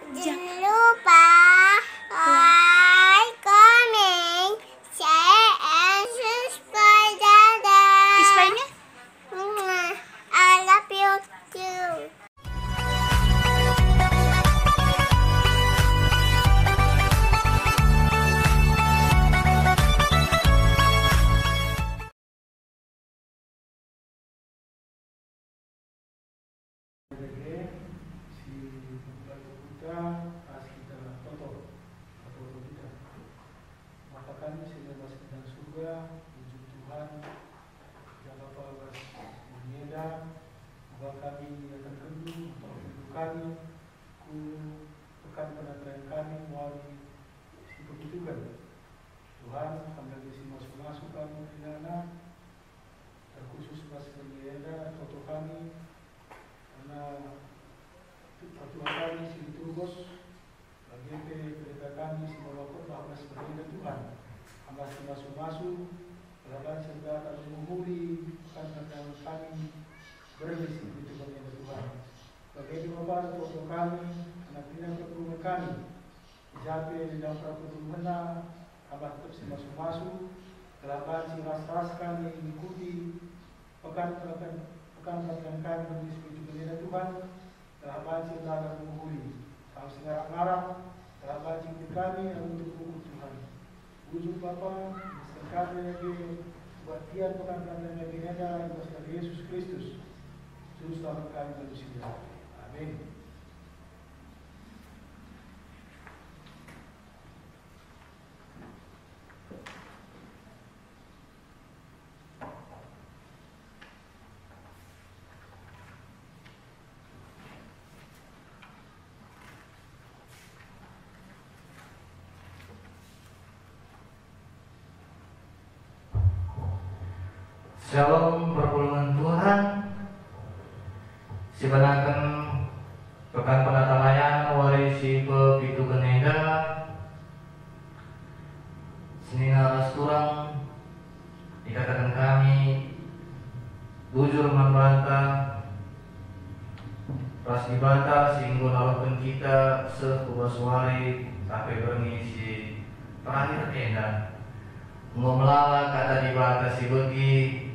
Jangan lupa like, comment, share, and subscribe. Dadah. Ispai-nya? I love you too. Kami sehingga masuk ke dalam surga, wujud Tuhan, yang Bapa atas meniada, bahwa kami akan kendu untuk hidup kami, ku pekan penantian kami melalui si kebutuhan. Tuhan, kami lagi si masuk kami pinana, terkhusus pas meniada foto kami, karena Tuhan kami si Turgos, bagi mereka kami si Mawakot bahwa sebenarnya Tuhan. Masih masuk berapa serta kami menghuli karena kami bermisi di Tuhan yang Tuhan. Bagi Bapa untuk kami, anak pinang pertolongan kami, jape di dalam pertolongan, abah tetap si masuk telapan si ras kami mengikuti pekan kami di sekitar Tuhan, telapan si belajar menghuli, kalau sekarang ngarang, telapan si kami untuk ukur Tuhan. Wujud Bapa, sekali lagi buat dia pekan-pekan yang bineka dari Yesus Kristus. Juru selamat kami manusia. Amin. Shalom perpulungan Tuhan. Sibanakan pekan penatalayan warisi pepitu kenega seninga rasturang dikatakan kami bujur membantah ras dibata sehingga nalakan kita sehubaswari sampai berngisi terakhir tenda ngomlala kata dibata si begi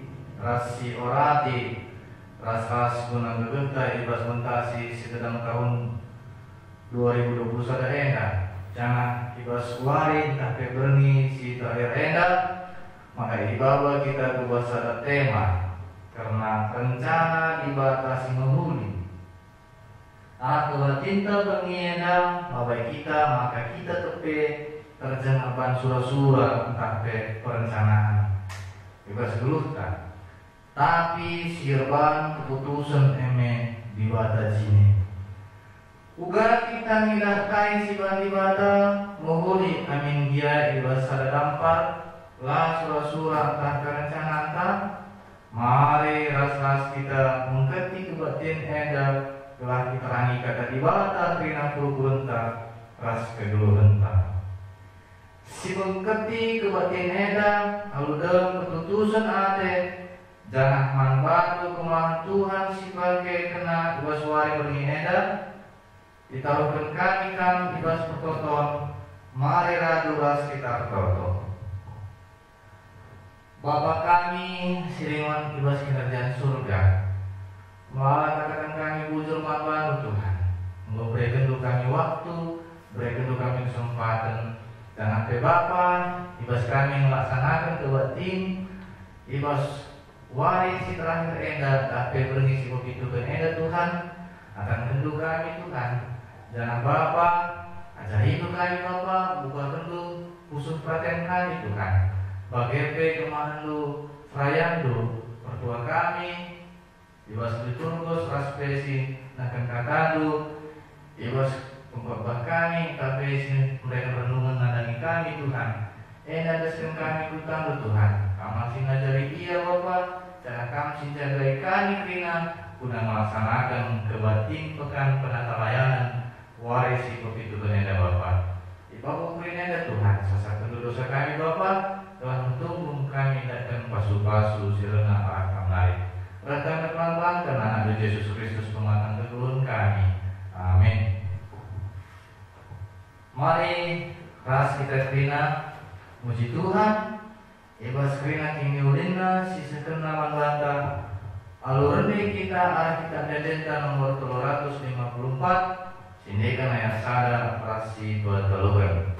rasi orati ras gunang gegentai ibas mentasi sedang tahun 2021 enda jangan ibas wari tapi berni si terakhir enda maka ibawa kita ke bahasa tema karena rencana dibatasi menghuni atau tinta pengienda bapak kita maka kita tepe terjemahan surah-surah sampai perencanaan ibas geluhkan tapi sirban keputusan eme dibata sini. Uga kita ngidakai siban dibata mohuli amin dia ibas ada dampar lah surah-surah tak kerencanaan mari ras-ras kita mengketi kebatin eda telah diterangi kata dibata kena puluh-puluh ras kedua hentak. Si mengketi kebatin eda lalu dalam keputusan ade jangan manfaat kemahan Tuhan sebagai kena dua suari bernieda ditaruhkan kami kan ibas pertonton mari radu ras kita pertonton Bapa kami siliwan ibas kerajaan surga malah katakan kami bujur manfaat Tuhan memberikan kami waktu berikan kami kesempatan dan sampai Bapa ibas kami melaksanakan kebatin ibas waris si terakhir enda tapi berngisi begitu ke enda Tuhan akan kendu kami Tuhan jangan Bapa ajar hidup kami Bapa buka kendu khusus perhatian kami Tuhan bagepe kemahan lu serayan lu pertua kami ibas diturgos raspesi nakan kata lu ibas pengkhotbah kami tapi mereka renungan nadangi kami Tuhan enda desken kami utang Tuhan kamu sing ngajari dia Bapa cara kami sinjagai kami kena guna melaksanakan kebatin pekan penatalayanan warisi begitu keneda Bapa. Ibawa keneda Tuhan, sesat dosa kami Bapa, telah mentumbuh kami datang pasu-pasu sirena akan lain. Ratang pelan-pelan karena anak Yesus Kristus penguatan keturun kami. Amin. Mari ras kita krina muji Tuhan. Ibas krina kini ulina sisa kenalan Belanda. Alurni kita arah kita dedenta nomor 354. Sini kan ayat sadar rasi beteluan.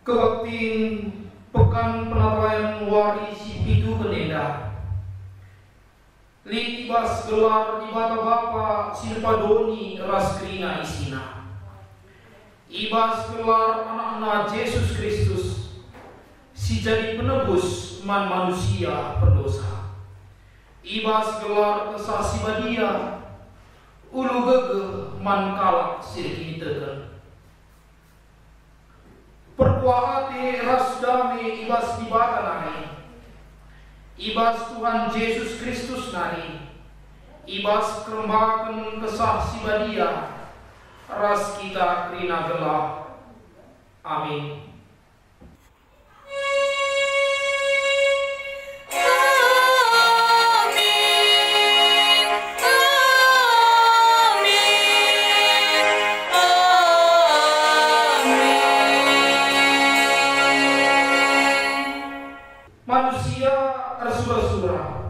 Kebaktiin pekan penapaian warisi pitu kenenda. Litibas gelar di bata bapa silpadoni ras krina isina. Ibas gelar anak-anak Yesus Kristus si jadi penebus man manusia berdosa. Ibas gelar kesasi badia ulu gege man kalak sirkini teken. Perkuahati ras dami ibas di bata nari. Ibas Tuhan Yesus Kristus nari. Ibas kerembakan kesah si badia ras kita krina gelah. Amin. Manusia tersura-sura,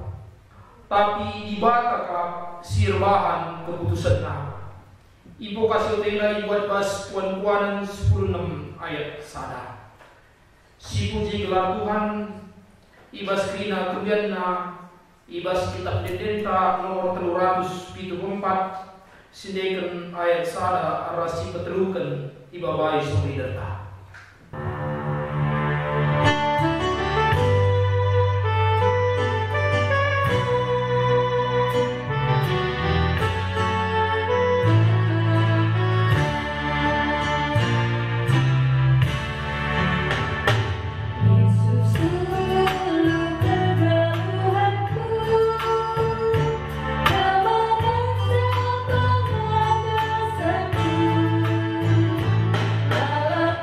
tapi dibatakah sirbahan keputusannya. Ibu kasih tenda ibuat bas puan-puanan 10:6 ayat sada. Si puji gelar Tuhan, ibas krina kebianna, ibas kitab dedenta nomor 374, sedeken ayat sada arasi petelukan ibabai solidarta. Dalam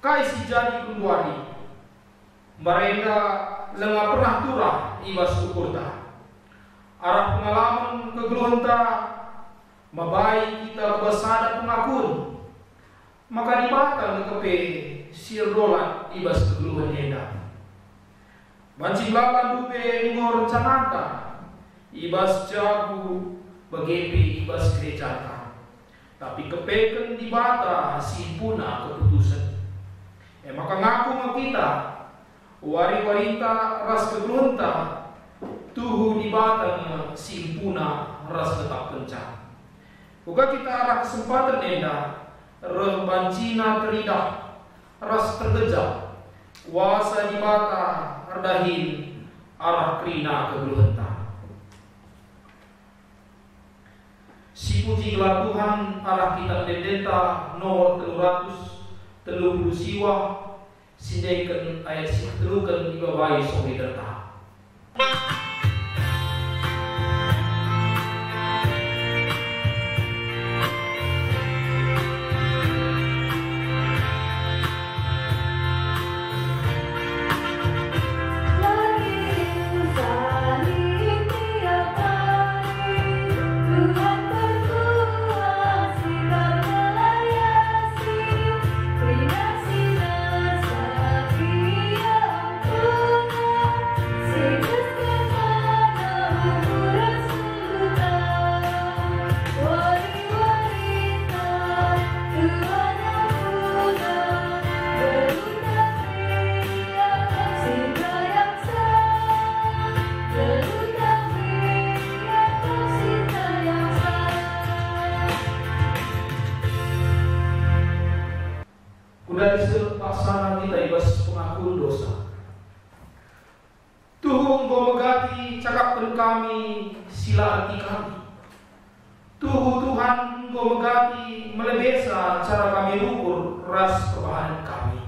kai si jadi keluari mereka lenga pernah turah ibas ukurta arah pengalaman kegeluhanta mabai kita besada pengakun maka dibatal kepe sirdolat ibas kegeluhan enda banci lawan dupe ngor rencanata ibas jagu bagepi ibas gerejata tapi kepeken dibata simpuna keputusan maka ngaku kita wari-warita ras kegelunta tuhu dibata simpuna ras tetap kencang buka kita arah kesempatan enda rembancina teridah ras tergejak kuasa dibata ardahin arah krina kegelunta si puji gelar Tuhan arah kita dendeta nomor 330 siwa sindaikan ayat telukan dibabai sobi data. Dari pasangan kita ibas pengakuan dosa. Tuhu engkau megati cakapkan kami sila hati kami. Tuhu Tuhan engkau megati melebesa cara kami ukur ras kebahagiaan kami.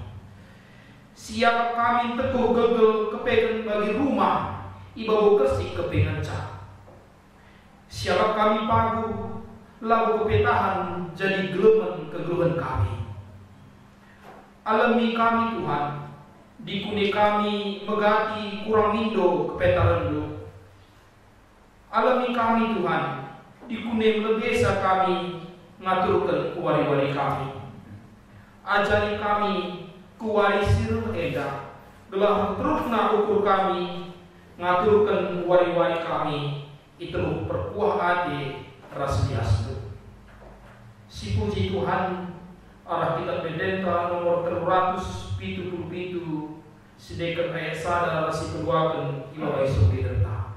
Siap kami teguh gegel kepengen bagi rumah ibabu kersik kepengen cak. Siap kami pagu lagu kepetahan jadi gelemen kegeluhan kami. Alami kami Tuhan, dikuni kami megati kurang mindo kepetarendu. Alami kami Tuhan, dikuni melebesa kami ngaturkan kuwari-wari kami. Ajari kami kuwari sir eda, gelah terukna ukur kami ngaturkan wari-wari kami itu perkuah ade rasmiasmu. Si puji Tuhan arah kita pendeta nomor 377 sedekah ayat sada rasi keluarkan iwa isu kita.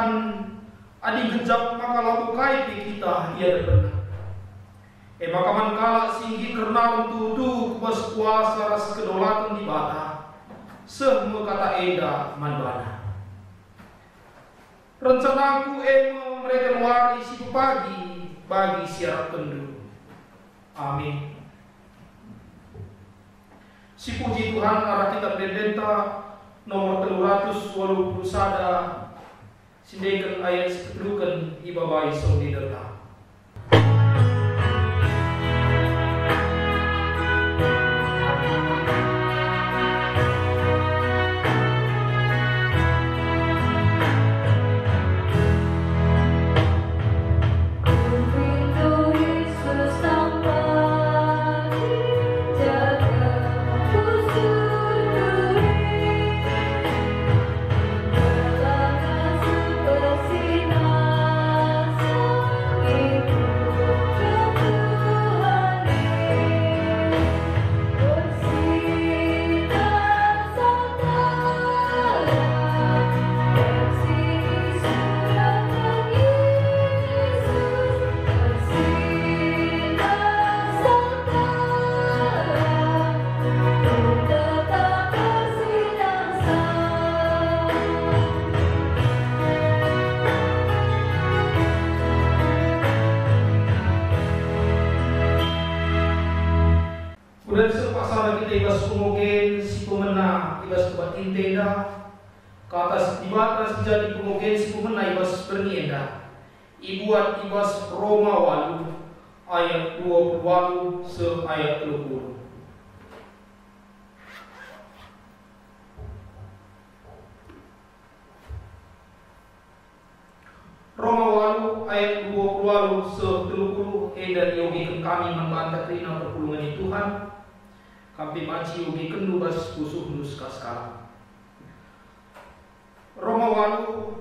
Tuhan adi gejap maka lalu kaipi kita ia benar. Maka mankala singgi karena untuk kubas kuasa ras kedaulatan di bata semua kata eda manbana. Rencanaku mereka wari si pagi bagi siap pendu. Amin. Si puji Tuhan arah kitab Dendenta nomor 381 sindekan ayat sekedukan ibabai saudi derta. Kemudian sepasara kita ibas pemogen si pemena ibas kebatin tenda ke atas dibatas jadi pemogen si pemena ibas bernienda ibuat ibas Roma 8 ayat 28 se ayat 30. Roma 8 ayat 28 se 30 dan yogikan kami membantah kerina perpulungan Tuhan. Kami maci ugi kendubas kusuh nuska sekarang. Roma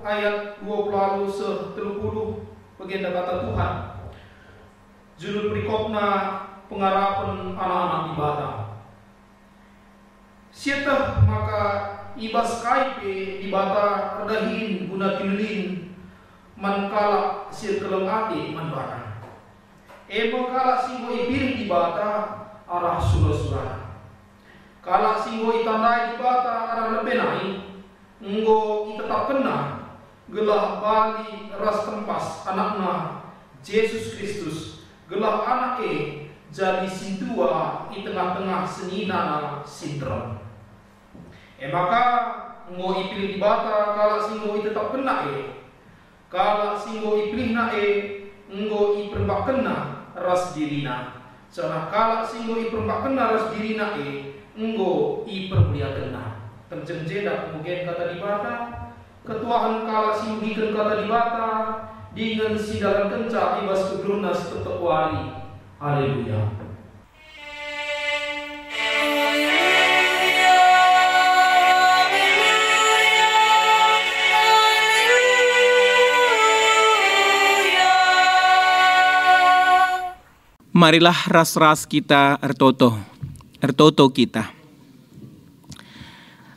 8 ayat 20 se 30 bagian kata Tuhan. Judul perikopna pengarapan anak-anak ibada. Sietah maka ibas kaipe ibada redahin guna tilin mankala sirkeleng ati manbana. Mengkala singgo ipiri ibada arah surah-surah. Kala singgo itandai ibata arah lebenai, enggo itetap kena gelah bali ras tempas anakna Yesus Kristus, gelah anake jadi sintua di tengah-tengah seninana sindrom. Maka enggo ipilih ibata kala singgo itetap kena kala singgo ipilih enggo iperbak kena ras dirina. Sana kala singgo iperbak kena ras dirina enggo ipermulia kena terjenjeda kemudian kata dibata ketuahan kala simbikan kata dibata dengan sidalan kenca ibas kedrunas tetep wali. Haleluya. Marilah ras-ras kita ertoto kita.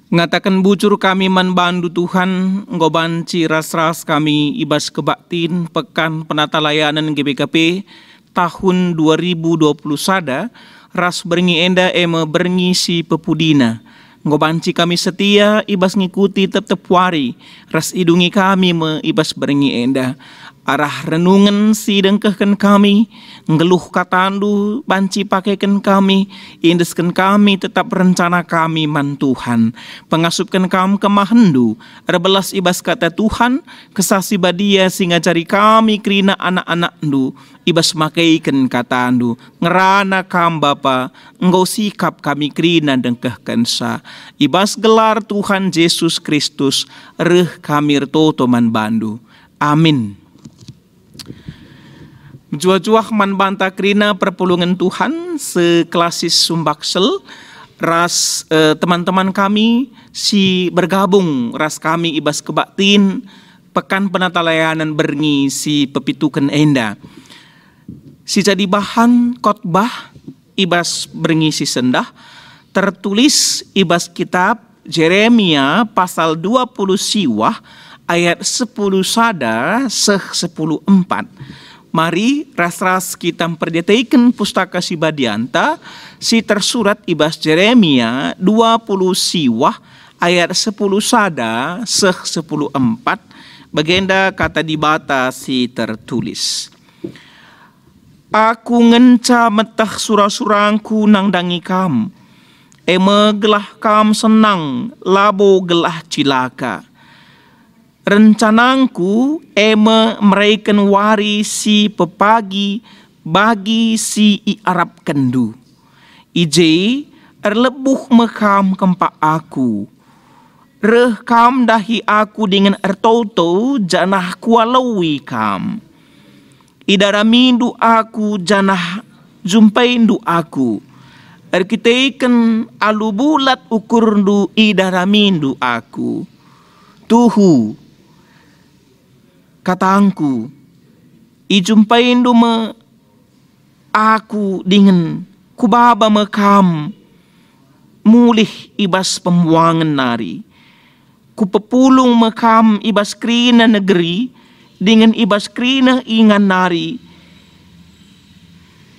Ngatakan bujur kami manbandu Tuhan, ngobanci ras-ras kami ibas kebaktin pekan penata layanan GBKP tahun 2020 sada, ras berngi enda berngi si pepudina. Ngobanci kami setia ibas ngikuti tetep wari, ras idungi kami ibas berngi enda. Arah renungan sidengkehkan kami, ngeluh katandu, banci pakaikan kami, indeskan kami tetap rencana kami man Tuhan. Pengasupkan kami kemahendu, rebelas ibas kata Tuhan, kesasi badia singa cari kami kerina anak-anak ndu, ibas makaikan katandu, ngerana kam Bapa, engkau sikap kami kerina dengkehkan sa. Ibas gelar Tuhan Yesus Kristus, reh kami retoto man bandu. Amin. Jua-juah man banta krina perpulungan Tuhan seklasis sumbaksel ras teman-teman kami si bergabung ras kami ibas kebaktin pekan penata layanan berngi si pepitukan enda si jadi bahan khotbah ibas berngi si sendah tertulis ibas kitab Jeremia pasal 20 siwah ayat 10 sada seh 10:4. Mari ras-ras kita memperhatikan pustaka si Badianta si tersurat ibas Jeremia 20 siwah ayat 10 sada seh 10:4. Bagenda kata di bata si tertulis. Aku ngenca metah surah-surangku nang dangi kam. Eme gelah kam senang, labo gelah cilaka. Rencanangku eme meraikan wari si pepagi bagi si i Arab kendu. Ije erlebuh mekam kempak aku. Reh kam dahi aku dengan ertoto janah kualawi kam. Idaramindu aku janah jumpaindu aku. Erkiteiken alubulat ukurdu idaramindu aku. Tuhu katangku ijumpaindu me aku dengan kubaba mekam mulih ibas pembuangan nari. Kupepulung mekam ibas krina negeri dengan ibas krina ingan nari.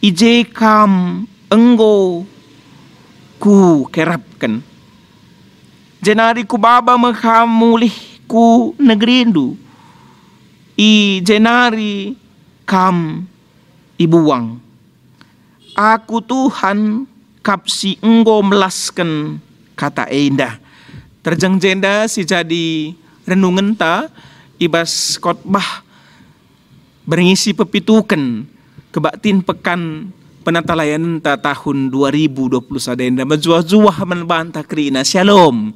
Ije kam enggo ku kerapkan. Jenari ku baba mekam mulih ku negerindu. I jenari kam ibuang. Aku Tuhan kapsi enggo melaskan kata indah. Terjang jenda si jadi renungan ta ibas khotbah berisi pepitukan kebaktin pekan penatalayan ta tahun 2020 sadenda menjuah-juah menbantah krina shalom.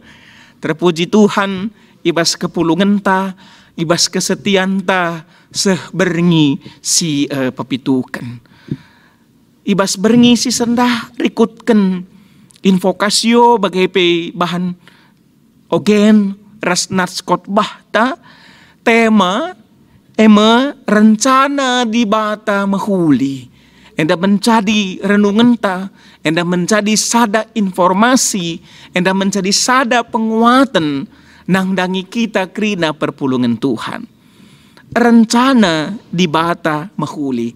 Terpuji Tuhan ibas kepulungan ta ibas kesetian ta seh berngi si pepitukan. Ibas berngi si sendah rikutkan invokasio bagai pe bahan ogen rasnat khotbah ta tema ema rencana di bata mahuli. Enda menjadi renungan ta, enda menjadi sada informasi, enda menjadi sada penguatan nang dangi kita krina perpulungan Tuhan. Rencana di bata mahuli.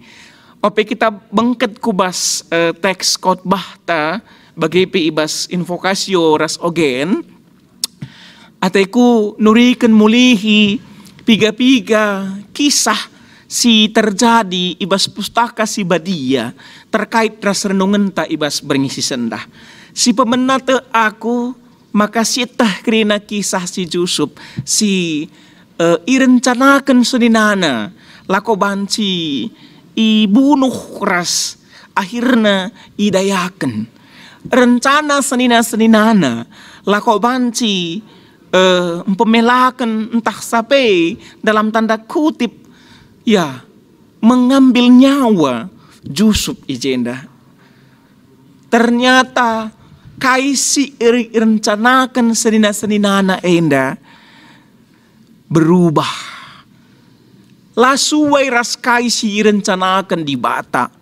Ope kita bengket kubas teks khotbah ta bagi pe ibas invokasio ras ogen. Ateku nurikan mulihi piga-piga kisah si terjadi ibas pustaka si Badia terkait ras renungan ta ibas berngisi sendah. Si pemenate aku maka sitah krina kisah si Yusuf si irencanakan seninana lako banci ibunuh ras akhirna idayakan rencana senina-seninana lako banci pemelakan entah sampai dalam tanda kutip ya mengambil nyawa Yusuf ijenda. Ternyata kaisi rencanakan senina-seninana enda berubah. Lasuai ras kaisi rencanakan di bata.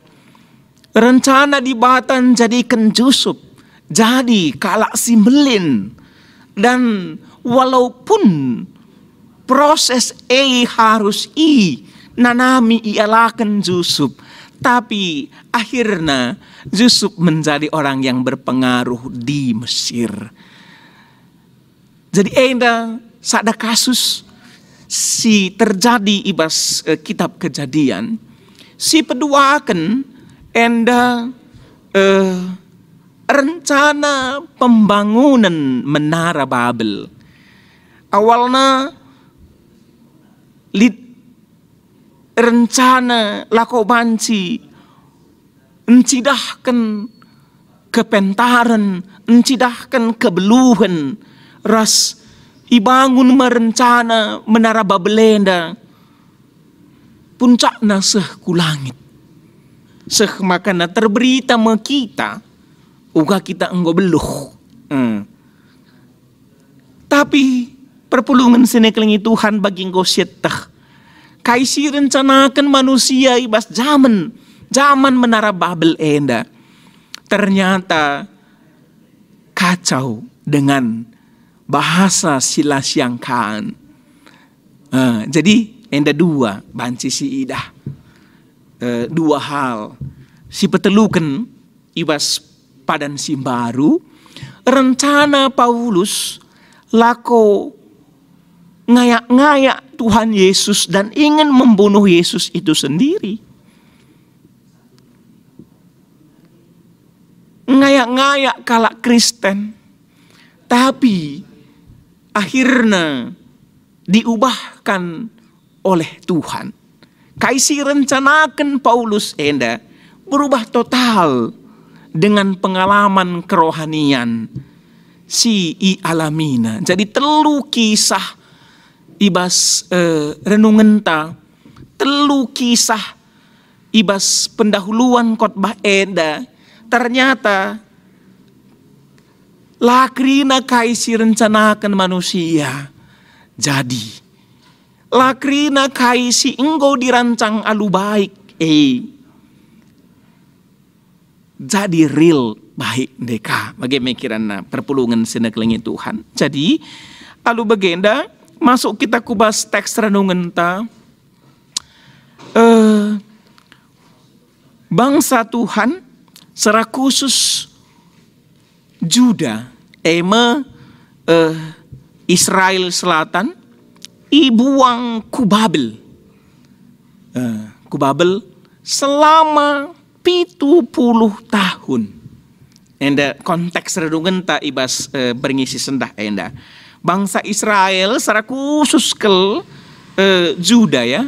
Rencana di bata jadikan Yusuf jadi kalak si melin. Dan walaupun proses harus nanami ialakan Yusuf, tapi akhirnya Yusuf menjadi orang yang berpengaruh di Mesir. Jadi sada kasus si terjadi ibas kitab Kejadian si peduakan rencana pembangunan menara Babel. Awalnya rencana lako banci encidahkan kepentaran, encidahkan kebeluhan ras ibangun merencana menara Babelenda puncakna seh ku langit. Seh makana terberita me kita uga kita enggo beluh. Tapi perpulungan seneklingi Tuhan bagi engkau syetah. Kaisi rencanakan manusia ibas zaman menara Babel enda. Ternyata kacau dengan bahasa silasyangkaan. Jadi enda dua banci si idah. Dua hal. Si petelukan ibas padan si baru. Rencana Paulus lako ngayak-ngayak Tuhan Yesus dan ingin membunuh Yesus itu sendiri. Ngayak-ngayak kalak Kristen. Tapi akhirnya diubahkan oleh Tuhan. Kaisi rencanakan Paulus enda berubah total dengan pengalaman kerohanian si i alamina. Jadi telu kisah ibas renungan ta, telu kisah ibas pendahuluan khotbah enda. Ternyata lakrina kaisi rencanakan manusia. Jadi lakrina kaisi engkau dirancang alu baik. Jadi real baik deka. Bagaimana kirana perpulungan seneklengi Tuhan. Jadi alu bagenda masuk kita kubas teks renungan ta. Bangsa Tuhan secara khusus Juda, Israel Selatan, ibuang Kubabel. Kubabel selama 70 tahun. Enda konteks renungan ta ibas berngisi sendah enda. Bangsa Israel secara khusus ke Juda ya,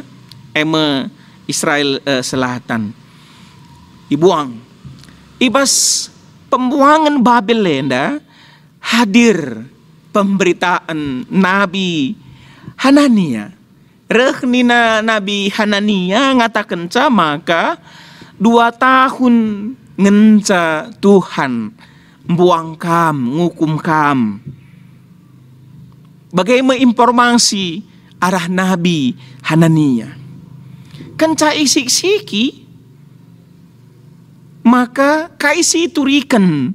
Israel Selatan. Dibuang. Ibas pembuangan Babel enda hadir pemberitaan Nabi Hanania. Rehnina Nabi Hanania ngatakan maka 2 tahun ngenca Tuhan buang kam, ngukum kam. Bagaimana informasi arah Nabi Hanania? Kenca isik-siki maka kaisi turikan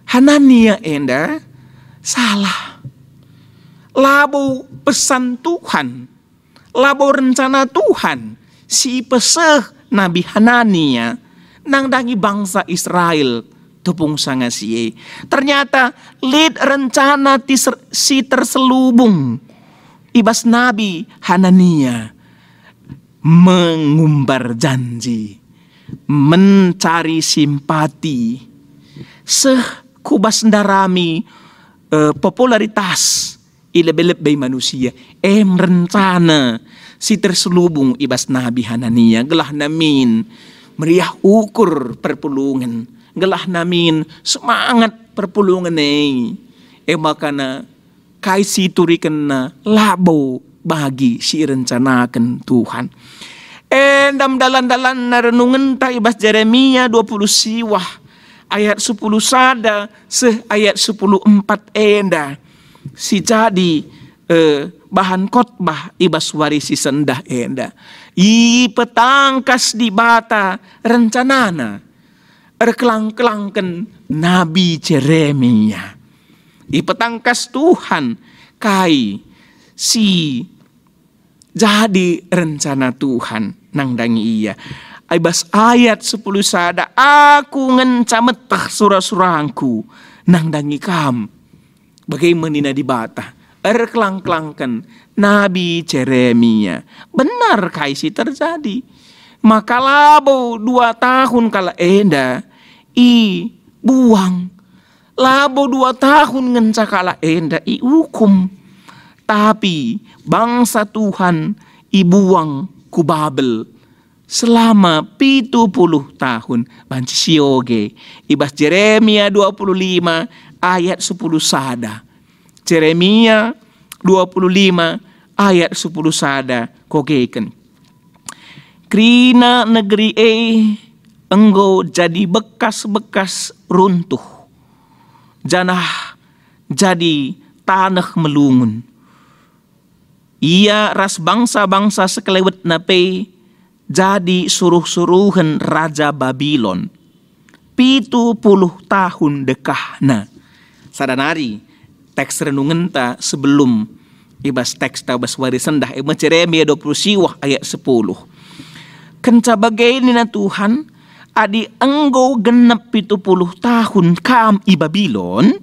Hanania enda salah. Labo pesan Tuhan, labo rencana Tuhan, si peseh Nabi Hanania nang dangi bangsa Israel tepung sanga siye. Ternyata lid rencana si terselubung ibas Nabi Hanania mengumbar janji, mencari simpati, kubas ndarami popularitas ilebeleb manusia. Rencana si terselubung ibas Nabi Hanania gelah namin meriah ukur perpulungan, gelah namin semangat perpulungan makana kaisi turikan na labo bagi si rencanakan Tuhan. Dalam dalan-dalan renungan ta ibas Jeremia 20 siwah ayat 10 sada ayat 10:4 enda si jadi bahan khotbah ibas warisi sendah enda. I petangkas di bata rencanana erkelang-kelangken Nabi Jeremia. I petangkas Tuhan kai si jadi rencana Tuhan nang dangi iya. Ibas ayat 10 sada aku ngencametah surah-surahku nang dangi kam. Bagaimana di bata erkelang-kelangken Nabi Jeremia. Benar kaisi terjadi. Maka labo 2 tahun kala enda i buang. Labo 2 tahun ngenca kala enda i hukum. Tapi bangsa Tuhan ibuang ku Babel selama 70 tahun. Banci sioge. Ibas Jeremia 25 ayat 10 sada. Jeremia 25 ayat 10 sada kogeken. Krina negeri enggo jadi bekas-bekas runtuh. Janah jadi tanah melungun. Ia ras bangsa-bangsa sekelewet nape jadi suruh-suruhan Raja Babylon. 70 tahun dekahna. Sadanari teks renungan ta sebelum ibas teks tabas wari sendah Jeremia 20 siwah ayat 10. Kenca bagaini na Tuhan, adi enggo genep 70 tahun kam i Babilon,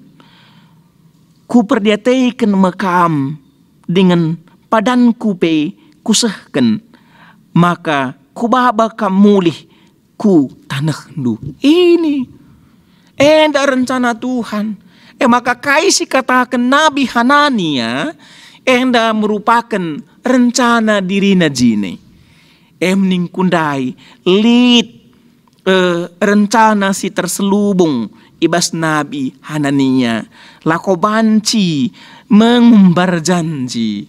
ku perdiataikan makam dengan padanku pe kusahkan, maka ku baba kam mulih ku tanah ndu. Ini enda rencana Tuhan. Maka kaisi katakan Nabi Hanania enda merupakan rencana dirina jine. Ning kundai lid rencana si terselubung ibas Nabi Hanania. Lako banci mengumbar janji.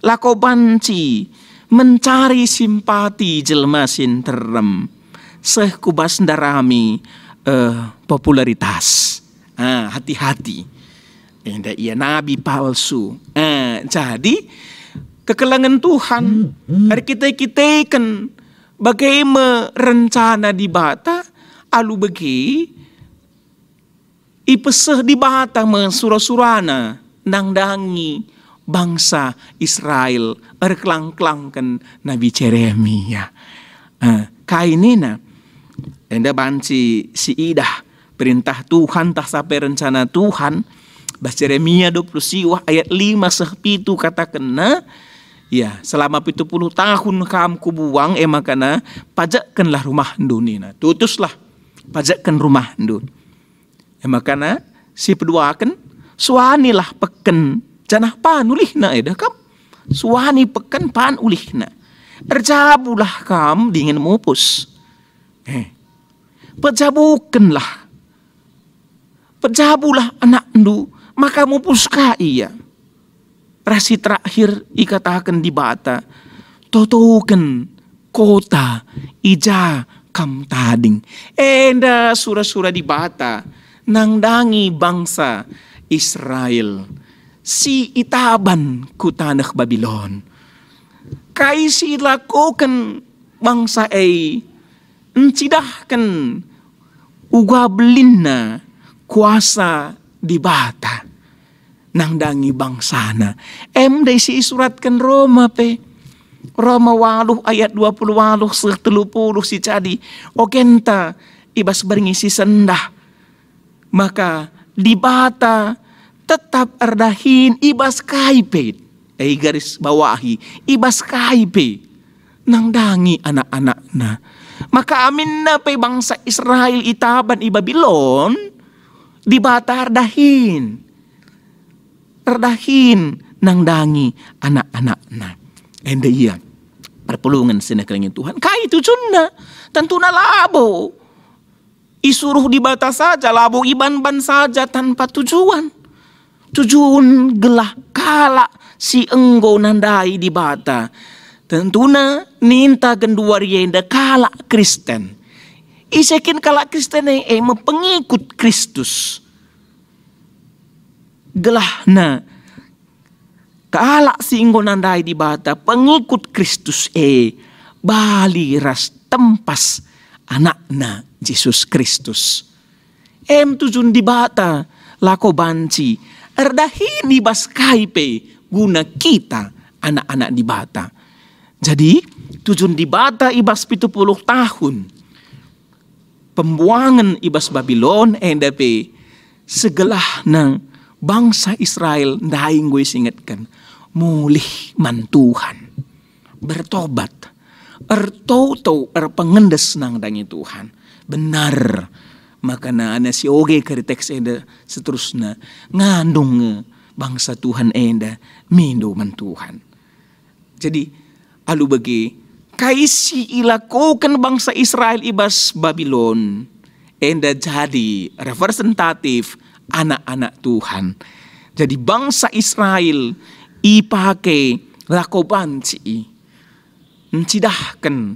Lako banci mencari simpati jelma sinterem. Seh kubas ndarami popularitas. Hati-hati. Enda ia nabi palsu. Jadi kekelangan Tuhan hari kita kan bagaimana rencana di bata alu bagi ipeseh di bata surah-surana nang dangi bangsa Israel erklang-klangkan Nabi Jeremia. Kainina enda banci si idah perintah Tuhan tak sampai rencana Tuhan. Bas Jeremia 20 siwah ayat 5 sehpitu katakan ya selama 70 tahun kam kubuang makana pajakkanlah rumah ndunina. Tutuslah pajakkan rumah ndun. Makana si peduakan suanilah peken janah pan ulihna kam. Suani peken pan ulihna. Erjabulah kam dingin mupus. Pejabukanlah. Pejabulah anak ndu. Maka mupuska iya. Rasi terakhir ikatakan di bata. Totoken kota ija kam tading. Enda surah-surah di bata. Nangdangi bangsa Israel. Si itaban ku tanah Babilon. Kaisi lakukan bangsa encidahkan ugabelinna kuasa di bata. Nangdangi bangsana. Day si isuratkan Roma pe. Roma 8 ayat 28 30 si jadi. Ogenta ibas beringisi sendah. Maka di bata tetap erdahin ibas kaipe. Garis bawahi. Ibas kaipe. Nangdangi anak-anakna. Maka amin na pe bangsa Israel itaban i Babilon. Di bata erdahin. Erdahin nangdangi anak-anakna. Enda iya perpulungan sinakaling Tuhan. Kai tujuanna tentu na labo. Isuruh di bata saja labo iban-ban saja tanpa tujuan. Tujuan gelah kala si enggo nandai di bata. Tentuna ninta genduari enda kala Kristen. Isekin kala Kristen mepengikut Kristus. Gelahna kala si enggo nandai di bata pengikut Kristus bali ras tempas anakna Yesus Kristus. Tujun di bata lako banci erdahin ibas kaipe guna kita anak-anak di bata. Jadi tujun di bata ibas 70 tahun. Pembuangan ibas Babilon endape segelah nang bangsa Israel ndaing gue singetkan mulih man Tuhan bertobat ertau pengendes nang dangi Tuhan benar maka na ana si oge kari teks enda seterusnya ngandung bangsa Tuhan enda mindo man Tuhan. Jadi alu bagi kaisi ilakukan bangsa Israel ibas Babilon enda jadi representatif anak-anak Tuhan. Jadi bangsa Israel ipake lakobanci encidahkan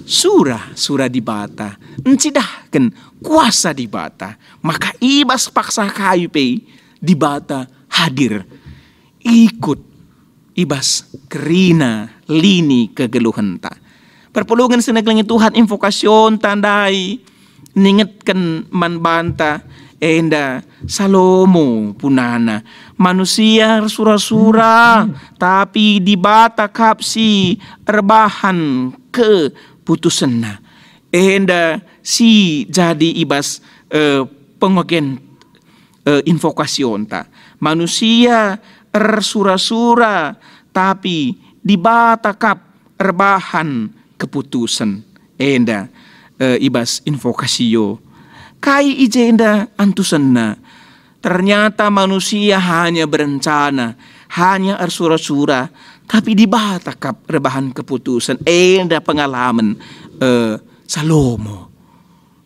surah di bata, encidahkan kuasa di bata. Maka ibas paksa kaipe di bata hadir ikut ibas kerina lini kegeluhanta. Perpulungan seneglangi Tuhan invokasyon tandai ningetkan man banta enda Salomo punana manusia sura-sura tapi dibata kapsi erbahan keputusanna enda si jadi ibas pengogen invokasion ta manusia sura-sura tapi dibata kap erbahan keputusan enda ibas invokasio kai ijenda antusanna ternyata manusia hanya berencana hanya ersura-sura tapi dibata kap rebahan keputusan enda pengalaman Salomo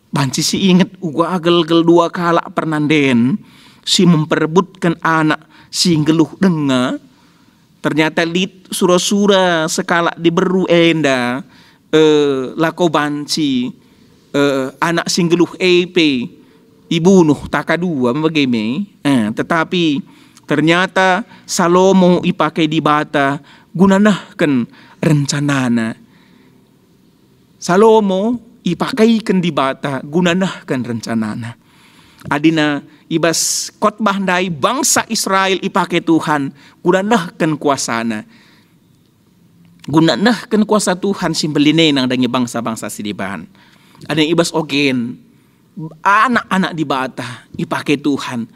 banci si inget uga agel-gel 2 kala pernanden si memperebutkan anak si geluh denga ternyata lit sura-sura sekala diberu enda lako banci anak singgeluh EP ibunuh takadua bagaimana tetapi ternyata Salomo ipakai dibata gunanahkan rencanana Salomo ipakaikan dibata gunanahkan rencanana adina ibas khotbah dai bangsa Israel ipakai Tuhan gunanahkan kuasana gunanahkan kuasa Tuhan simbeline nang dangi bangsa-bangsa sidiban ada yang ibas ogen anak-anak di bata ipakai Tuhan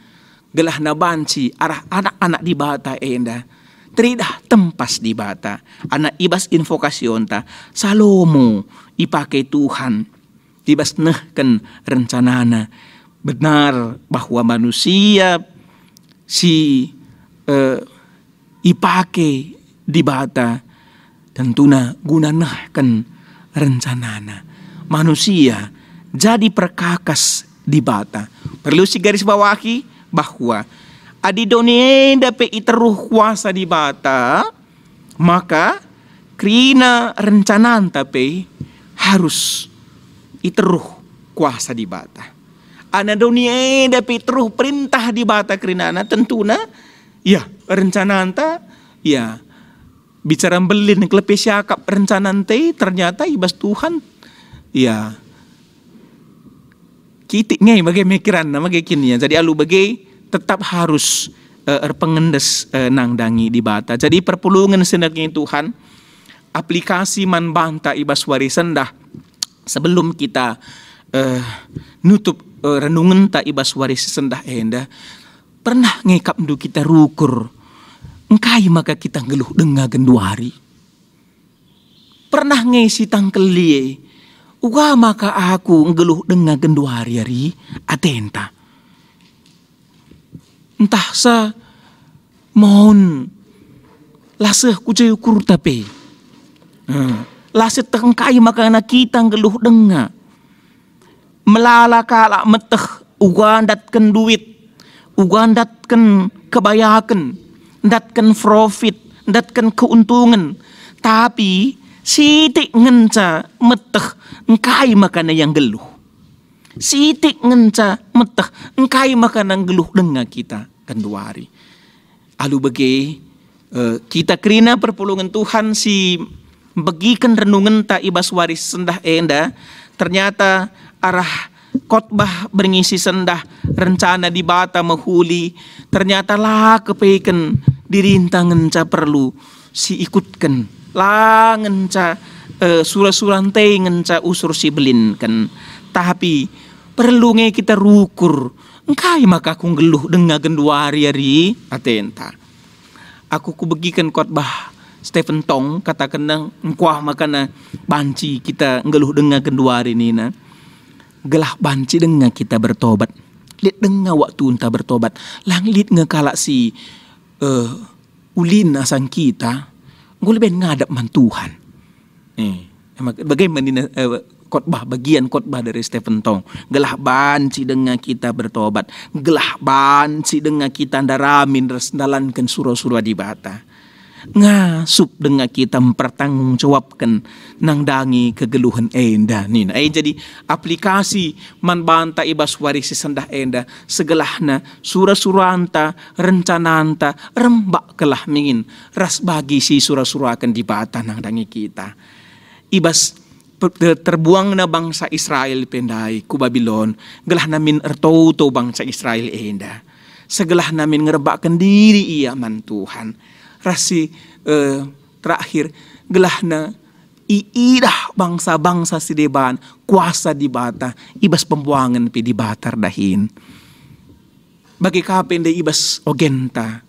gelah na banci arah anak-anak di bata enda teridah tempas di bata anak ibas invokasion ta Salomo ipakai Tuhan ibas nehken rencanana benar bahwa manusia si ipakai di bata tentuna gunanahkan rencanana manusia jadi perkakas di bata. Perlu si garis bawahi bahwa adidone dape iteruh kuasa di bata, maka krina rencanaan tapi harus iteruh kuasa di bata. Ana dunia dape iteruh perintah di bata krinana tentuna ya rencanaan ta ya bicara belin klepe syakap rencanaan te ternyata ibas Tuhan ya kitik ngai bagai mikiran nama kini ya jadi alu bagai tetap harus pengendes nang dangi di bata jadi perpulungan senaknya Tuhan aplikasi man banta ibas warisan dah sebelum kita nutup renungan ta ibas warisan dah enda pernah ngekap du kita rukur engkai maka kita ngeluh dengar genduari pernah ngesi tangkelie uga maka aku ngeluh dengar genduari hari atenta entah sa mohon laseh kucai ukur tapi laseh tengkai maka anak kita ngeluh dengar melala kala meteh uga datken duit uga datken kebayakan datken profit datken keuntungan tapi sitik ngenca meteh engkai makana yang geluh sitik ngenca meteh engkai makana geluh dengar kita kenduari alu bagi kita kerina perpulungan Tuhan si bagikan renungan ta ibas waris sendah enda ternyata arah khotbah berngisi sendah rencana di bata mahuli ternyata lah kepeiken dirintang ngenca perlu si ikutkan lah ngenca sura-surante ngenca usur si belin kan tapi perlu nge kita rukur engkai maka aku ngeluh dengar genduari hari atenta aku kubegikan khotbah Stephen Tong katakan nang engkuah makana banci kita ngeluh dengar genduari ni na gelah banci dengar kita bertobat lihat dengar waktu entah bertobat lang lihat ngekala si ulin asang kita gue lebih ngadap man Tuhan bagaimana khotbah bagian khotbah dari Stephen Tong gelah banci dengar kita bertobat gelah banci dengar kita ndaramin resdalankan surah-surah di bata ngasup dengan kita mempertanggungjawabkan nang dangi kegeluhan enda nina jadi aplikasi man banta ibas warisi sendah enda segelahna surah-surah anta rencana anta rembak kelah mingin ras bagi si surah-surah akan dibata nang dangi kita ibas terbuang na bangsa Israel pendai ku Babylon, gelah namin ertau bangsa Israel enda. Segelah namin ngerebakan diri ia man Tuhan. Rasi terakhir gelah na iidah bangsa-bangsa si deban kuasa di bata ibas pembuangan pi di batar dahin. Bagi kapen de ibas ogenta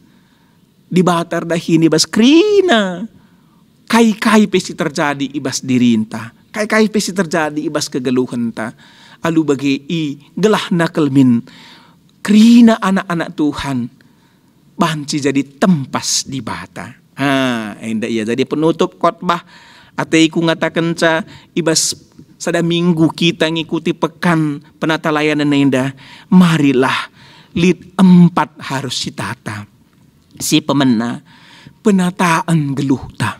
di batar dahin ibas krina. Kai-kai pesi terjadi ibas dirinta. Kai-kai pesi terjadi ibas kegeluhan ta. Alu bagi gelah nakelmin krina anak-anak Tuhan banci jadi tempas di bata. Enda ia jadi penutup khotbah ateiku ngatakan ca ibas sada minggu kita ngikuti pekan penata layanan enda. Marilah lid 4 harus ditata. Si pemena penataan geluhta.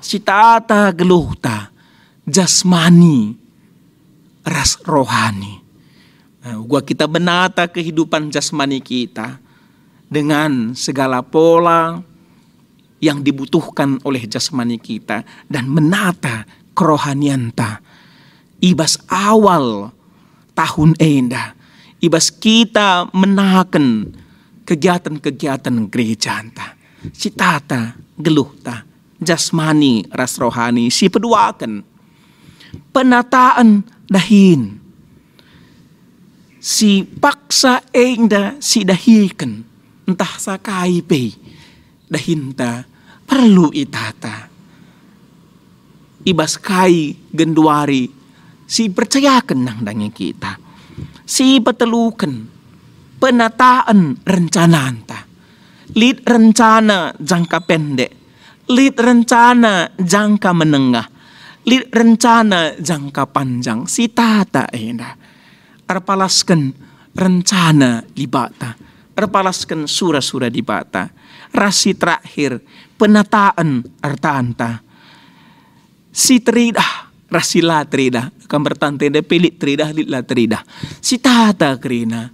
Si tata geluhta jasmani ras rohani. Gua kita menata kehidupan jasmani kita dengan segala pola yang dibutuhkan oleh jasmani kita dan menata kerohanianta. Ibas awal tahun enda, ibas kita menaken kegiatan-kegiatan gereja anta. Si tata geluhta jasmani ras rohani si peduakan penataan dahin. Si paksa enda si dahikan entah sakai pe dahinta perlu itata. Ibas kai genduari si percayakan nang dangi kita. Si petelukan penataan rencana anta. Lid rencana jangka pendek. Lid rencana jangka menengah. Lid rencana jangka panjang. Si tata enda. Arpalaskan rencana di bata. Arpalaskan sura-sura di bata. Rasi terakhir penataan artanta. Si teridah. Rasi la teridah. Kamar tante de pelit teridah lid la teridah. Si tata kerina.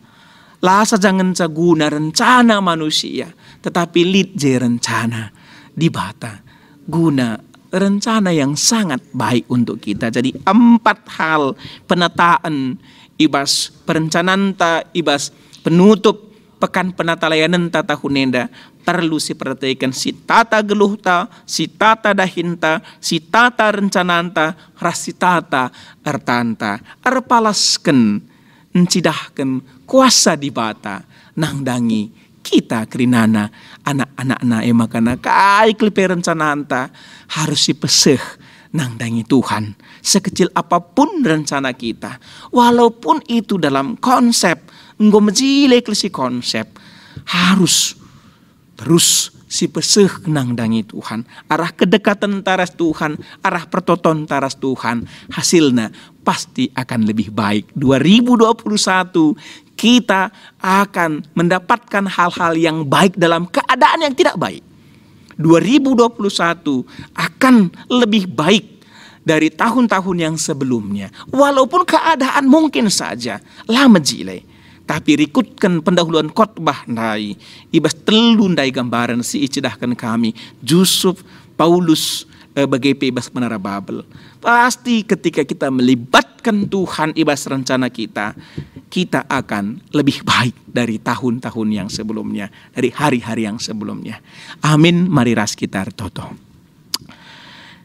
Lasa jangan caguna rencana manusia. Tetapi lid je rencana di bata. Guna rencana yang sangat baik untuk kita. Jadi 4 hal penataan ibas perencananta, ibas penutup pekan penata layanan tata hunenda perlu diperhatikan. Si tata geluhta, si tata dahinta, si tata rencananta, rasi tata artanta. Arpalasken encidahkan kuasa di bata nang dangi kita kerinana anak-anak makana kai klipe rencananta harus dipeseh nang dangi Tuhan. Sekecil apapun rencana kita, walaupun itu dalam konsep ngomejile klisi konsep, harus terus si peseh nang dangi Tuhan. Arah kedekatan taras Tuhan, arah pertoton taras Tuhan, hasilnya pasti akan lebih baik. 2021 kita akan mendapatkan hal-hal yang baik dalam keadaan yang tidak baik. 2021 akan lebih baik dari tahun-tahun yang sebelumnya. Walaupun keadaan mungkin saja lama jile. Tapi rikutkan pendahuluan khotbah nai. Ibas telun dai gambaran si icidahkan kami. Yusuf, Paulus, BGP ibas Menara Babel. Pasti ketika kita melibatkan Tuhan ibas rencana kita akan lebih baik dari tahun-tahun yang sebelumnya, dari hari-hari yang sebelumnya. Amin. Mari ras kita toto.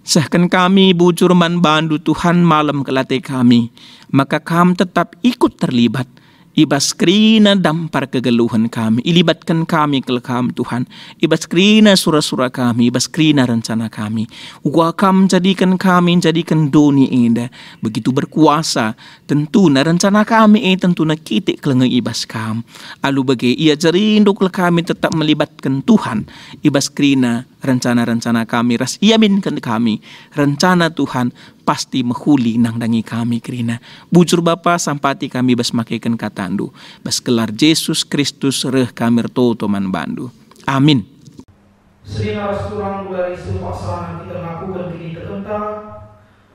Sahkan kami bujur man bandu Tuhan malam kelate kami, maka kami tetap ikut terlibat. Ibas krina dampar kegeluhan kami. Ilibatkan kami ke kami Tuhan. Ibas krina surah-surah kami. Ibas krina rencana kami. Wakam jadikan kami, jadikan doni indah. Begitu berkuasa. Tentu na rencana kami tentu na kitik kelengah ibas kam. Alu bagi ia jerindu ke kami tetap melibatkan Tuhan. Ibas krina rencana-rencana kami. Ras yaminkan kami. Rencana Tuhan pasti menghuli nang dangi kami kerina. Bujur Bapa sampati kami bas makaikan katandu. Bas kelar Yesus Kristus reh kami toto man bandu. Amin. Serina turang dari pasangan kita ngakukan kini terkentar.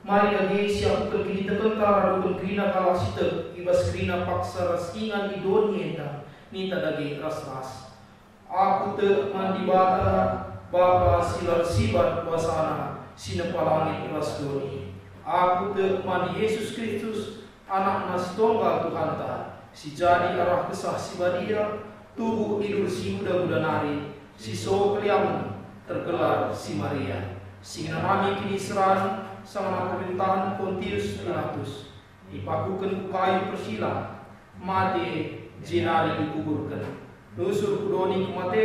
Mari lagi siap ke kini terkentar. Adukun kerina kalah sita. Ibas kerina paksa raskingan di donienda. Nita lagi ras-ras. Aku te mandi bata. Bapa silar sibat wasana. Sinapalangit ras doni. Aku teman Yesus Kristus, anak nasi tunggal Tuhan ta, si jadi arah kesah si badia, tubuh idur si muda-muda nari, si so keliamun tergelar si Maria. Sing nami kini seran sang pemerintahan Pontius Pilatus, dipakukan kayu persila, mati jenari dikuburkan. Nusur kudoni kumate,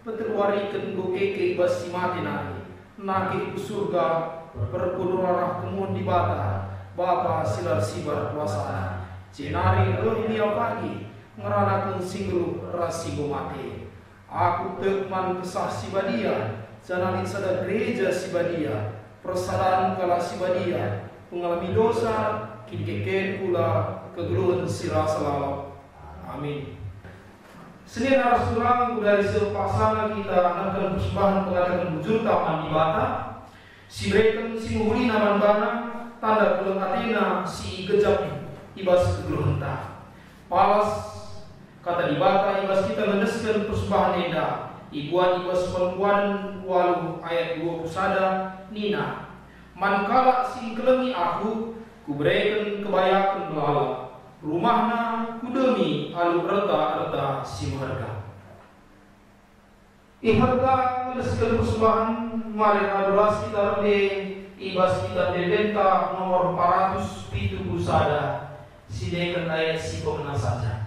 peteluarikan gokeke ibas si mati nari, nakih ku surga, berpudurarah kemun di bata, Bapa silar sibar kuasana. Jenari dia pagi, ngeranakan singgulu rasigo mati. Aku tekman kesah si badia, janalin sada gereja si badia, persadaran kala si badia, pengalami dosa, kini keken pula kegeluhan sirah selalu. Amin. Senin harus tulang dari sepasang kita akan persembahan pengadakan bujur taman di bata. Si breken si muhuri naman bana tanda pulang Athena si gejap ibas kegeluhan ta. Palas kata di bata ibas kita mendeskan persembahan enda. Ibuan ibas perempuan walu ayat 20 sada Nina. Mankala si kelengi aku kubreken kebayakan melala. Rumahna kudemi alu erta si harga. Harga mendeskan persembahan mari adoras kita de ibas kita debenta nomor 470 sada. Sidekan ayat si pemena saja.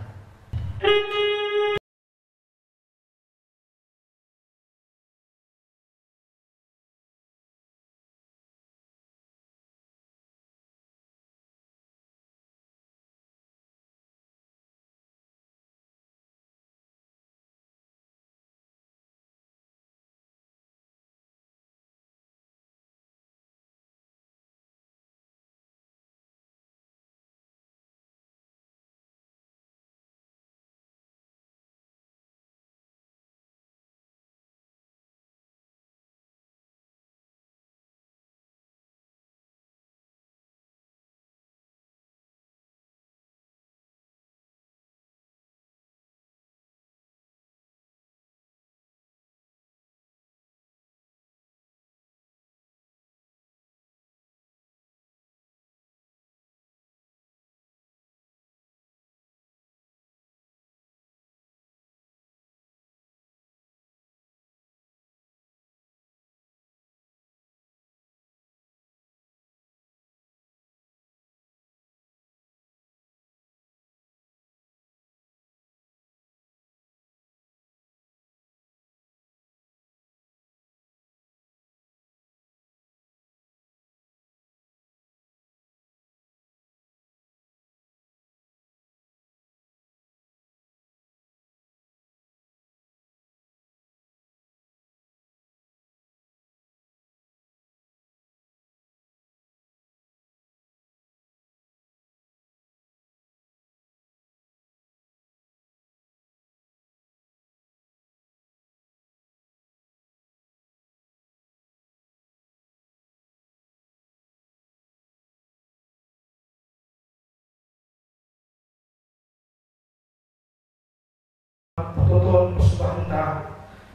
Pertonton persembahan ta,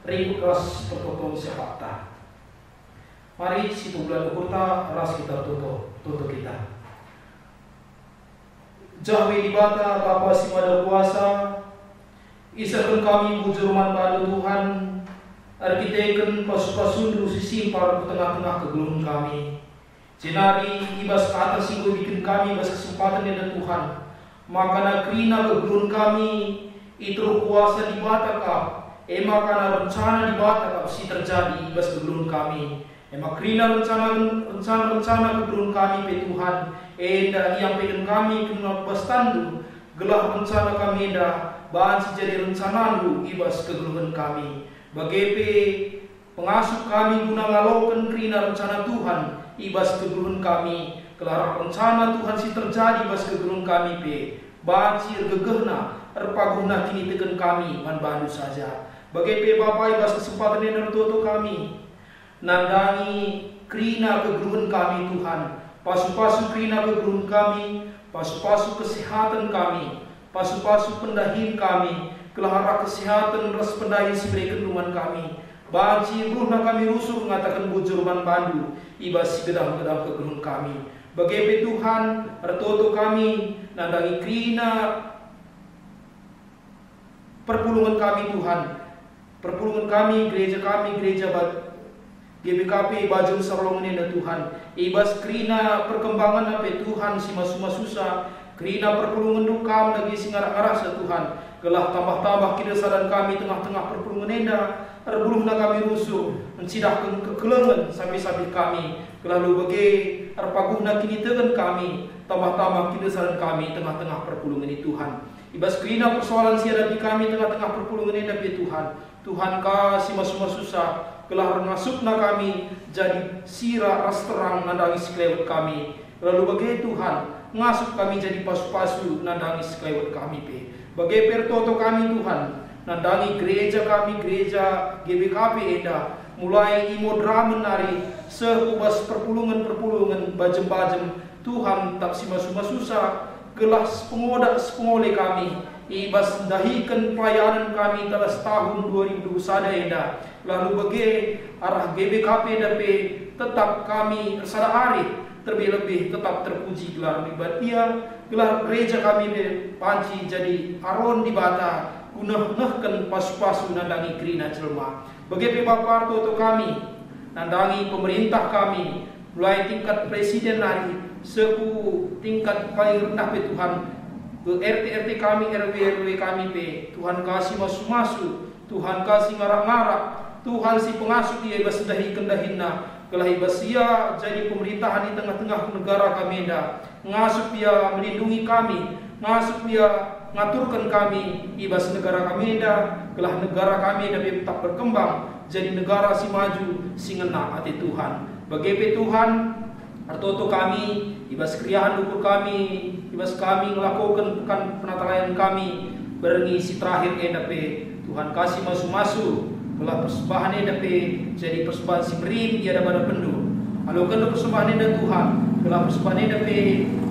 ribu keras pertonton sepak ta. Mari si bulan ukurta ras kita tutup kita. Jahwe di bata Bapa si Maha Kuasa, isakan kami bujurman pada Tuhan, arkiteken pasu-pasundu si simpar ke tengah-tengah kegelun kami. Jenari ibas ke atas singgo bikin kami ibas kesempatan dari Tuhan. Makana krina kegelun kami itu kuasa di bata kap. Makana rencana di bata kap si terjadi ibas kegelun kami. Krina rencana kegelun kami pe Tuhan. Enda yang pengen kami kena pastandu gelah rencana kami dah bahan si jadi rencana lu ibas kegelungan kami. Bagepe pengasuh kami guna ngalokan krina rencana Tuhan ibas kegelungan kami. Kelar rencana Tuhan si terjadi ibas kegelungan kami pe. Bahan si gegehna erpaguna kini tekan kami man bandu saja. Bagepe Bapa ibas kesempatan yang tertutup kami. Nandani krina kegelungan kami Tuhan. Pasu-pasu krina kegelun kami, pasu-pasu kesehatan kami, pasu-pasu pendahin kami, kelahara kesehatan ras pendahin si berikan luman kami. Banci ruhna kami rusuh mengatakan bujurman bandu, ibas si gedam-gedam kegelun kami. Bagaimana Tuhan artoto kami nandangi krina perpulungan kami Tuhan, perpulungan kami, gereja GBKP baju sarlongan Tuhan. Ibas krina perkembangan apa Tuhan si susah, krina perpulungan dukam lagi singarak rasa Tuhan. Gelah tambah-tambah kedesaran kami tengah-tengah perpulungan enda, arbuluhna kami rusuh, mencidahkan kekelengan sampai-sampai kami. Gelah lu bagi arpaguhna kini tegen kami, tambah-tambah kedesaran kami tengah-tengah perpulungan ini Tuhan. Ibas krina persoalan siada di kami tengah-tengah perpulungan enda Tuhan. Tuhan kasih susah. Gelah masukna kami jadi sirah ras terang nandangi sekelewat kami. Lalu bagi Tuhan ngasup kami jadi pasu-pasu nandangi sekelewat kami pe. Bagi pertoto kami Tuhan nandangi gereja kami, gereja GBKP eda mulai imodra menari sehubas perpulungan bajem-bajem Tuhan tak susah gelas pengodak pengoleh kami ibas dahikan pelayanan kami telah setahun 2021 eda. Lalu bagi arah GBKP DP tetap kami sadari terlebih tetap terpuji gelar ibadah gelar gereja kami panci jadi aron di bata gunah-gunahkan pasu-pasu nandangi krina jelma. Bagi Bapak Toto kami nandangi pemerintah kami mulai tingkat presiden hari seku tingkat paling rendah Tuhan ke RT kami, RW kami Tuhan kasih masu-masu, Tuhan kasih ngarak-ngarak, Tuhan si pengasuh dia ibas dahi-kendahinna kelah ibas ia jadi pemerintahan di tengah-tengah negara kami dah ngasuh dia melindungi kami, ngasuh dia ngaturkan kami ibas negara kami dah kelah negara kami dah tetap berkembang jadi negara si maju si ngena hati Tuhan. Bagi Tuhan artoto kami ibas kriahan ukur kami ibas kami melakukan pekan penatalayan kami berngisi terakhir edape Tuhan kasih masu-masu telah persembahan edape jadi persembahan si merim dia ada pada pendu alukan persembahan edape Tuhan telah persembahan edape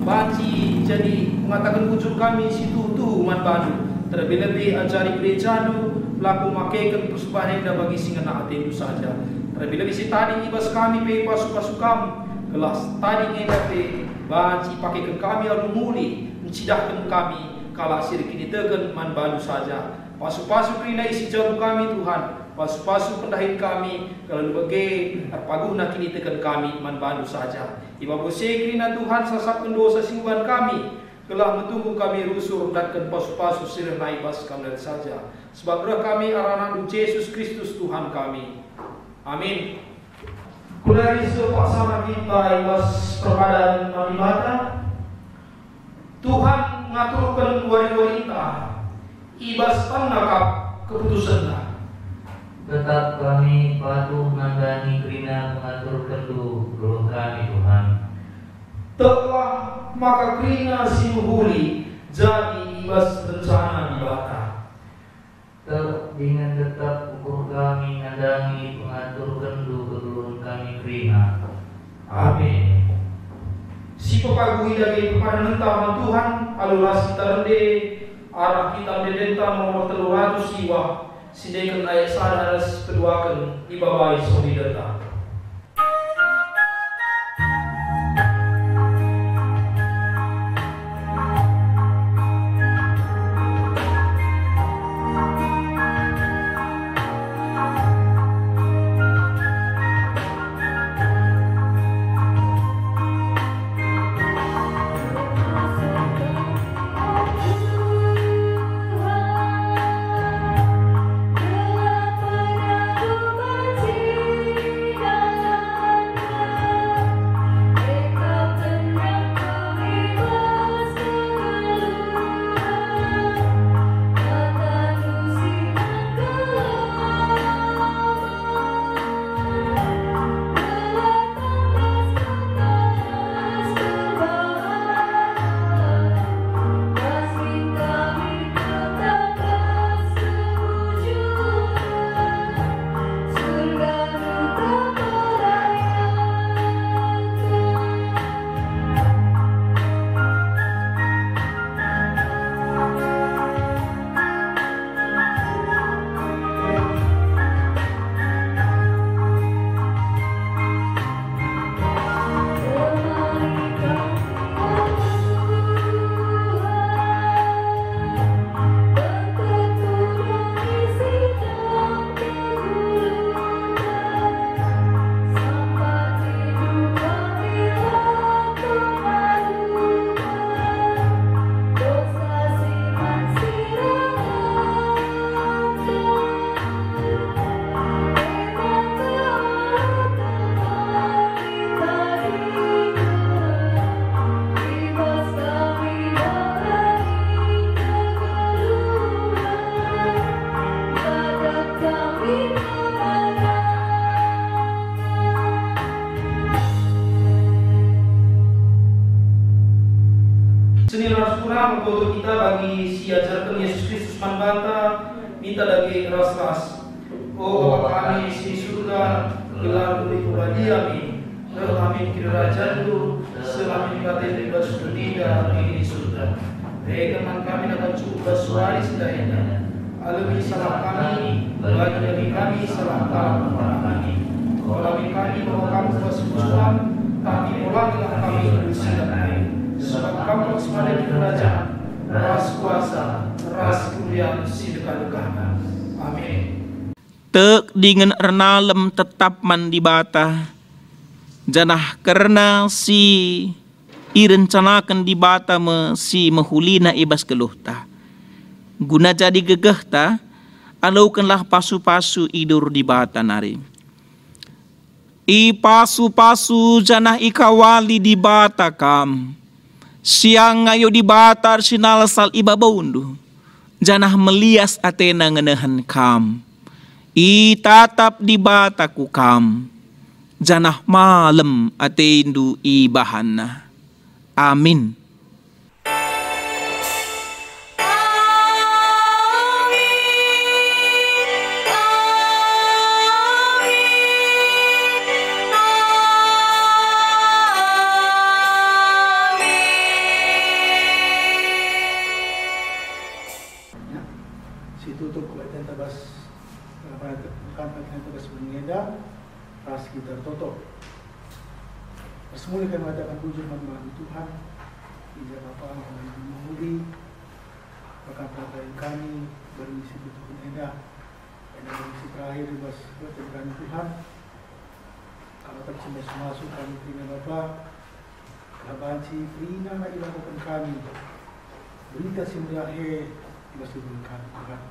baci jadi mengatakan ujung kami si tuh man badu terlebih-lebih ajari gereja nu laku makaikan persembahan edape bagi singana hati itu saja terlebih-lebih si tadi ibas kami pe pasu-pasu kami kelas tadi edape baci pakai ke kami lalu muli mencidahkan kami kala sirik ini tegen man balu saja pasu-pasu krina isi jauh kami Tuhan pasu-pasu pendahin kami kalau bagi arpaguhna kini tegen kami man balu saja iba bose krina Tuhan sasapkan dosa siuban kami telah menunggu kami rusuh datkan pasu-pasu sirah naibas kami saja sebab roh kami arana Yesus Kristus Tuhan kami amin. Kulari sepaksana kita ibas perpadan nabi mata Tuhan mengaturkan wanita ibas tanakap keputusannya tetap kami patuh nandani krina mengaturkan roh kami Tuhan telah maka krina simuhuli jadi ibas rencana di bata dengan tetap ukur kami nandani mengaturkan kedulun kami krina amin. Si pepagui dari kepada nentaman Tuhan alulasi terende arah kita mendenta nomor 300 siwa sidekan ayat sadaras keduakan ibabai solidata. Terima kita bagi si ajarkan Yesus Kristus manbata, minta lagi ras-ras. Oh Bapa kami di surga, gelar beri kebahagiaan ini. Kami kerajaan lu, selama dikatain bebas tidak di surga. Teman kami dapat cukup bersuari sedayanya. Alami salah kami, bagi kami salah kami. Alami kami bahwa kamu bersujuan, tapi ulangilah kami bersilakan. Sebab kamu sepada kerajaan, ras kuasa, ras kemuliaan sedekah-dekah. Amin. Tek dengan renalem tetap mandi bata. Janah karena si irencanakan di bata si mahulina ibas keluhta. Guna jadi gegehta, alaukanlah pasu-pasu idur di bata nari. I pasu-pasu janah ikawali di bata kam. Siang ayo di bata arsinal sal ibabaundu. Janah melias atena ngenehan kam. I tatap di bata ku kam. Janah malam atendu ibahana. Amin. Si tutup kebaikan tabas tabas mengeda pas kita tertutup. Semula kami mengatakan puji menyembah Tuhan. Ija Bapa kami memuji, perkataan kami berisi betul eda, berisi terakhir bebas berterima Tuhan. Kalau tak semua masuk kami terima Bapa, kelabanci perina nak dilakukan kami. Berita simula bebas diberikan Tuhan.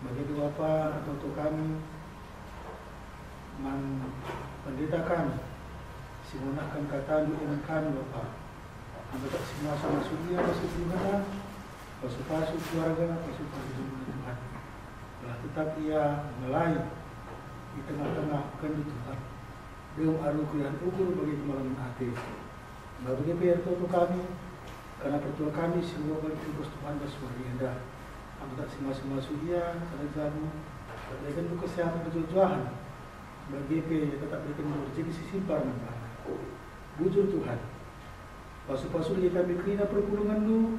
Bagi Bapa atau kami pendeta kami. Simunakan kata dengan kami Bapa. Anggota semua sama sudia masuk keluarga, masuk keluarga, masuk Tuhan. Belah tetap ia melai di tengah-tengah kendi Tuhan. Dengan aruku yang ukur bagi kemalangan hati. Bagi biar untuk kami, karena pertua kami semua bagi Tuhan bersuara indah. Anggota semua sudia, kerajaan, berikan kesehatan kejujuran. Bagi tetap berikan rezeki sisimpar nampak. Bujur Tuhan. Pasu-pasu kita bikin perpulungan lu,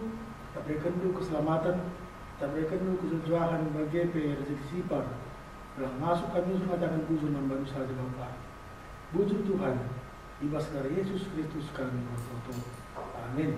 tak berikan lu keselamatan, tak berikan lu kejujuran bagi rezeki sipar. Telah masuk kami mengatakan bujur membantu saja Bapa. Bujur Tuhan, ibas dari Yesus Kristus kami berdoa. Amin.